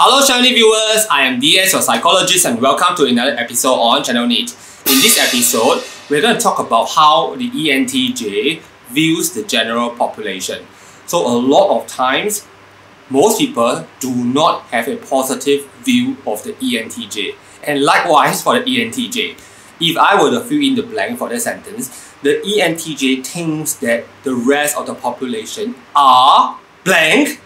Hello channel viewers, I am DS, your psychologist, and welcome to another episode on channel NITT. In this episode, we're going to talk about how the ENTJ views the general population. So a lot of times, most people do not have a positive view of the ENTJ. And likewise for the ENTJ. If I were to fill in the blank for the sentence, the ENTJ thinks that the rest of the population are blank.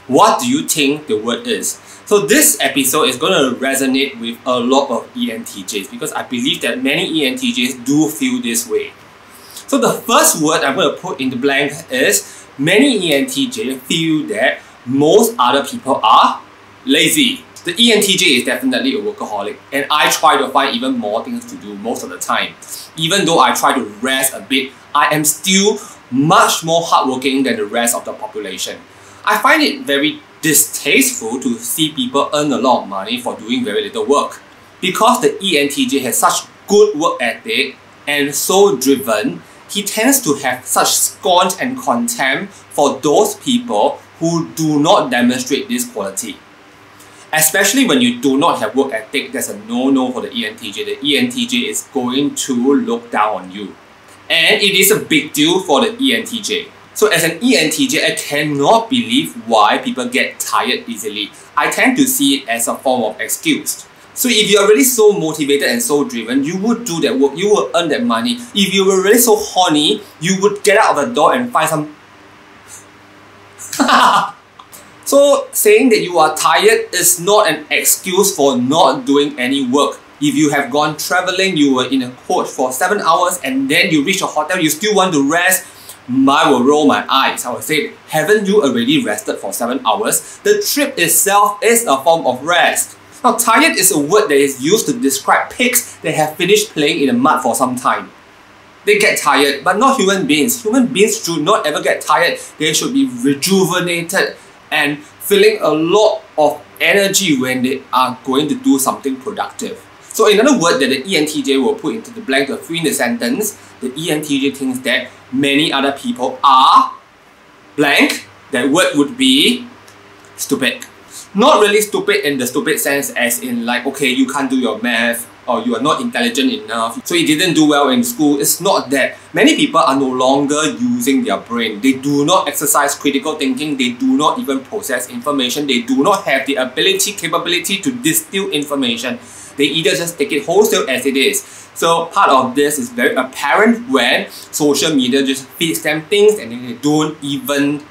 What do you think the word is? So this episode is going to resonate with a lot of ENTJs because I believe that many ENTJs do feel this way. So the first word I'm going to put in the blank is many ENTJ feel that most other people are lazy. The ENTJ is definitely a workaholic, and I try to find even more things to do most of the time. Even though I try to rest a bit, I am still much more hardworking than the rest of the population. I find it very distasteful to see people earn a lot of money for doing very little work. Because the ENTJ has such good work ethic and so driven, he tends to have such scorn and contempt for those people who do not demonstrate this quality. Especially when you do not have work ethic, that's a no-no for the ENTJ. The ENTJ is going to look down on you. And it is a big deal for the ENTJ. So as an ENTJ, I cannot believe why people get tired easily. I tend to see it as a form of excuse. So if you are really so motivated and so driven, you would do that work, you will earn that money. If you were really so horny, you would get out of the door and find some... So saying that you are tired is not an excuse for not doing any work. If you have gone traveling, you were in a coach for 7 hours and then you reach a hotel, you still want to rest, I will roll my eyes. I will say, haven't you already rested for 7 hours? The trip itself is a form of rest. Now, tired is a word that is used to describe pigs that have finished playing in the mud for some time. They get tired, but not human beings. Human beings should not ever get tired. They should be rejuvenated and feeling a lot of energy when they are going to do something productive. So another word that the ENTJ will put into the blank to fill in the sentence, the ENTJ thinks that many other people are blank. That word would be stupid. Not really stupid in the stupid sense as in like, okay, you can't do your math or you are not intelligent enough, so you didn't do well in school. It's not that. Many people are no longer using their brain. They do not exercise critical thinking. They do not even process information. They do not have the capability to distill information. They either just take it wholesale as it is. So part of this is very apparent when social media just feeds them things and then they don't even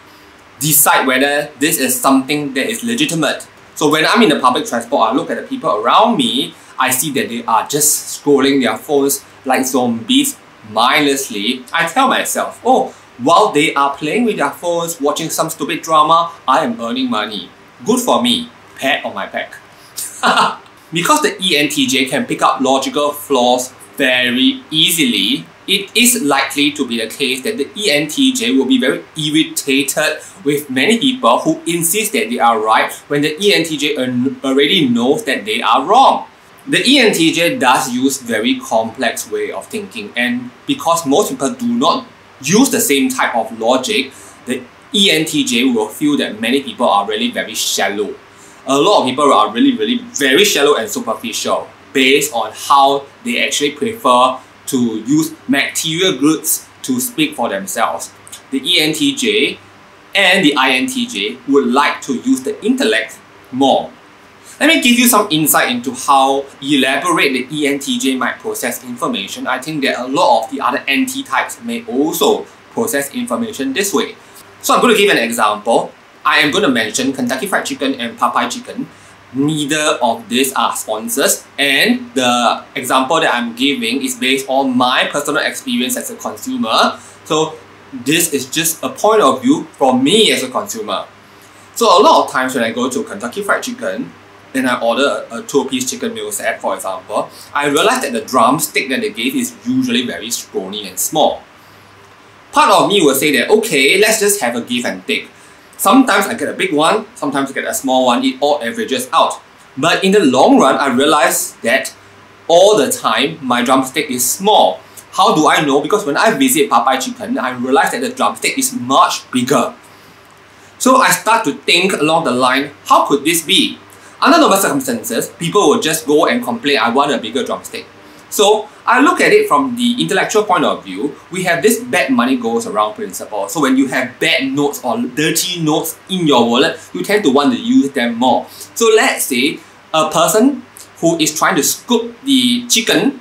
decide whether this is something that is legitimate. So when I'm in the public transport, I look at the people around me, I see that they are just scrolling their phones like zombies mindlessly. I tell myself, oh, while they are playing with their phones, watching some stupid drama, I am earning money. Good for me. Pat on my back. Because the ENTJ can pick up logical flaws very easily, it is likely to be the case that the ENTJ will be very irritated with many people who insist that they are right when the ENTJ already knows that they are wrong. The ENTJ does use very complex way of thinking, and because most people do not use the same type of logic, the ENTJ will feel that many people are really very shallow. A lot of people are really very shallow and superficial based on how they actually prefer to use material goods to speak for themselves. The ENTJ and the INTJ would like to use the intellect more. Let me give you some insight into how elaborate the ENTJ might process information. I think that a lot of the other NT types may also process information this way. So I'm going to give an example. I am going to mention Kentucky Fried Chicken and Popeye Chicken. Neither of these are sponsors, and the example that I'm giving is based on my personal experience as a consumer. So this is just a point of view from me as a consumer. So a lot of times when I go to Kentucky Fried Chicken and I order a 2-piece chicken meal set, for example, I realize that the drumstick that they gave is usually very scrawny and small. Part of me will say that, okay, let's just have a give and take. Sometimes I get a big one, sometimes I get a small one, it all averages out. But in the long run, I realize that all the time, my drumstick is small. How do I know? Because when I visit Popeye Chicken, I realize that the drumstick is much bigger. So I start to think along the line, how could this be? Under normal circumstances, people will just go and complain, I want a bigger drumstick. So I look at it from the intellectual point of view. We have this bad money goes around principle. So when you have bad notes or dirty notes in your wallet, you tend to want to use them more. So let's say a person who is trying to scoop the chicken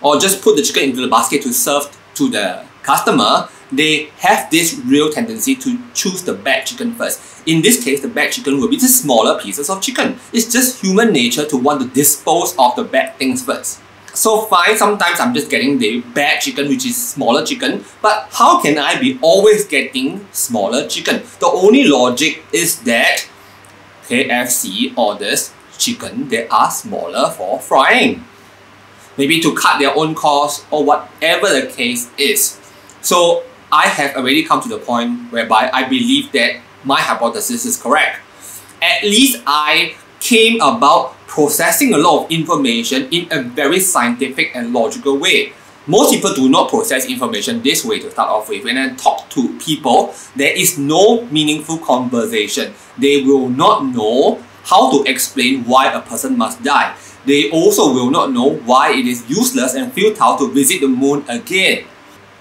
or just put the chicken into the basket to serve to the customer, they have this real tendency to choose the bad chicken first. In this case, the bad chicken will be the smaller pieces of chicken. It's just human nature to want to dispose of the bad things first. So fine, sometimes I'm just getting the bad chicken, which is smaller chicken, but how can I be always getting smaller chicken? The only logic is that KFC orders chicken that are smaller for frying. Maybe to cut their own cost or whatever the case is. So I have already come to the point whereby I believe that my hypothesis is correct. At least I came about processing a lot of information in a very scientific and logical way. Most people do not process information this way to start off with. When I talk to people, there is no meaningful conversation. They will not know how to explain why a person must die. They also will not know why it is useless and futile to visit the moon again.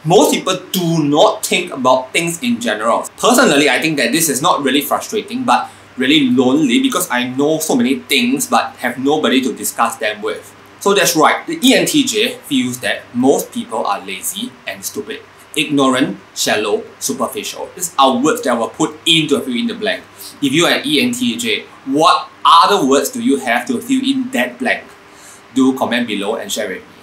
Most people do not think about things in general. Personally, I think that this is not really frustrating but really lonely because I know so many things but have nobody to discuss them with. So that's right, the ENTJ feels that most people are lazy and stupid. Ignorant, shallow, superficial. These are words that were put in to fill in the blank. If you are an ENTJ, what other words do you have to fill in that blank? Do comment below and share with me.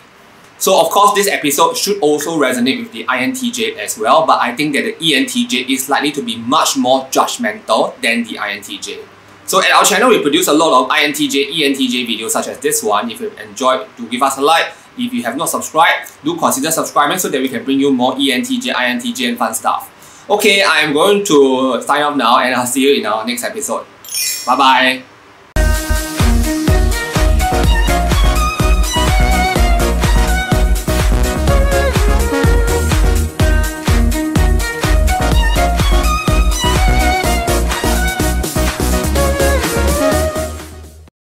So of course, this episode should also resonate with the INTJ as well, but I think that the ENTJ is likely to be much more judgmental than the INTJ. So at our channel, we produce a lot of INTJ, ENTJ videos such as this one. If you've enjoyed, do give us a like. If you have not subscribed, do consider subscribing so that we can bring you more ENTJ, INTJ and fun stuff. Okay, I am going to sign off now and I'll see you in our next episode. Bye bye.